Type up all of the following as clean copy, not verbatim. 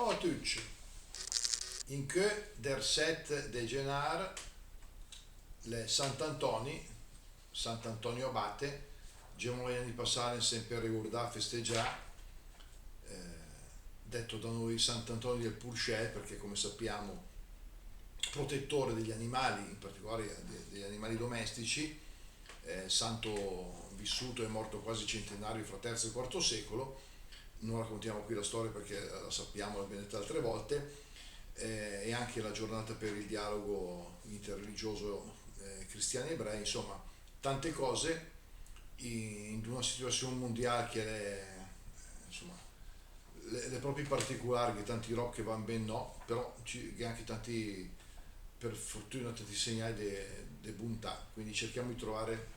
Ciao a tutti. In que der 7 de genar le Sant'Antonio Abate, vogliono di passare sempre ricordare, festeggiare, detto da noi Sant'Antonio del Purcell, perché come sappiamo protettore degli animali, in particolare degli animali domestici, santo vissuto e morto quasi centenario fra III e IV secolo. Non raccontiamo qui la storia perché la sappiamo, l'abbiamo detta altre volte, e anche la giornata per il dialogo interreligioso cristiani-ebrei, insomma tante cose in una situazione mondiale che insomma le proprie particolari, che tanti rock che vanno ben no, però che anche tanti, per fortuna, tanti segnali di bontà, quindi cerchiamo di trovare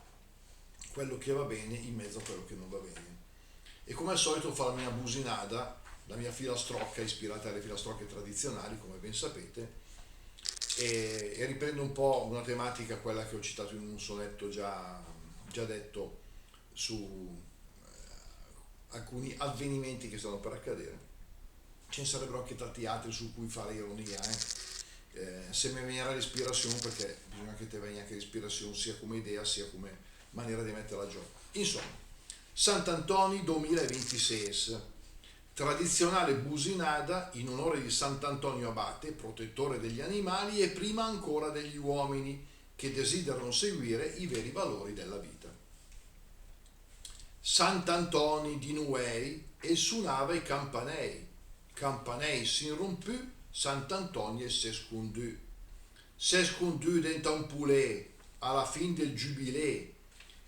quello che va bene in mezzo a quello che non va bene. E come al solito fa la mia businada, la mia filastrocca ispirata alle filastrocche tradizionali, come ben sapete, e riprendo un po' una tematica, quella che ho citato in un sonetto già detto, su alcuni avvenimenti che stanno per accadere. Ce ne sarebbero anche tanti altri su cui fare ironia, se mi viene l'ispirazione, perché bisogna che te venga anche l'ispirazione sia come idea sia come maniera di metterla a gioco. Insomma, Sant'Antonio 2026, tradizionale businada in onore di Sant'Antonio Abate, protettore degli animali e prima ancora degli uomini che desiderano seguire i veri valori della vita. Sant'Antonio di Nuei e suonava i campanei s'inrompu, Sant'Antonio s'escondu dentro un poulet alla fin del giubilé,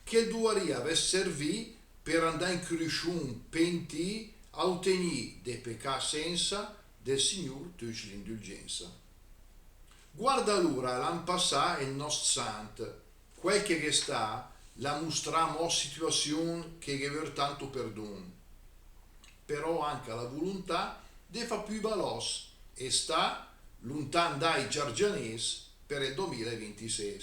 che doria avesse servi per andare in cruciun penti a ottenere dei peccati senza del Signore tutti l'indulgenza. Guarda l'ora l'an passà il nostro sant, quel che sta la mostramo situazione che aver tanto perdon, però anche la volontà de fa più balos e sta lontan dai giargianesi per il 2026.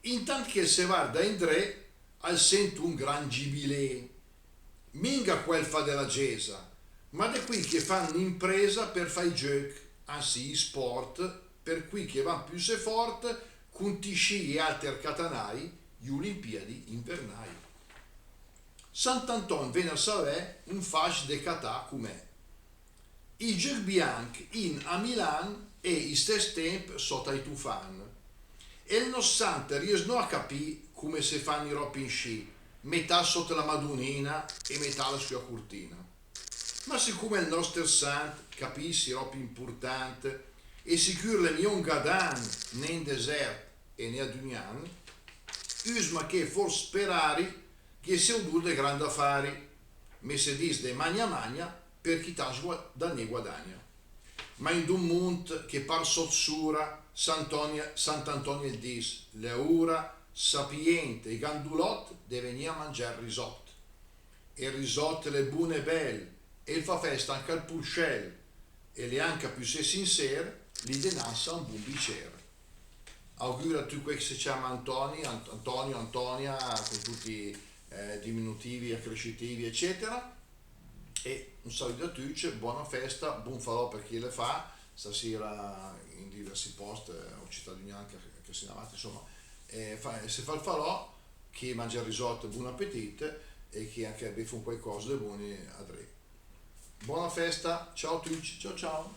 Intanto che se guarda in dre al sento un gran gibilè, minga quel fa della Gesa, ma da qui che fanno impresa per fare i giochi, anzi i sport, per cui che van più se forte con sci e altri catanai gli Olimpiadi invernali. Sant'Anton venne a sapere un fascio de catà com'è. I giochi bianchi in a Milan e i stessi tempi sotto ai tufan. E il nostro santo riescono a capire come si fanno i ropi in sci, metà sotto la Madonnina e metà la sua cortina. Ma siccome il nostro santo capisce i ropi importanti e sicuro le mion gadan né in deserto e né ad Unian, usma che forse sperare che sia un due grandi affari, ma se dis de magna per chi tasua da ne guadagna. Ma in un mondo che par sozzura, Sant'Antonio il dis, le ora sapiente e gandulot deve venire a mangiare risotto. E il risotto le buone e belle, e il fa festa anche al Purcell, e le anche più se sincere, li denassa un buon bicere. Auguro a tutti quelli che si chiama Antonio, Antonia, con tutti i diminutivi, accrescitivi, eccetera. E un saluto a tutti, buona festa, buon falò per chi le fa. Stasera in diversi post ho citato anche che si navate, insomma, se fa il falò, chi mangia il risotto buon appetito e chi anche beffa un qualcosa di buoni a dre. Buona festa, ciao a tutti, ciao ciao.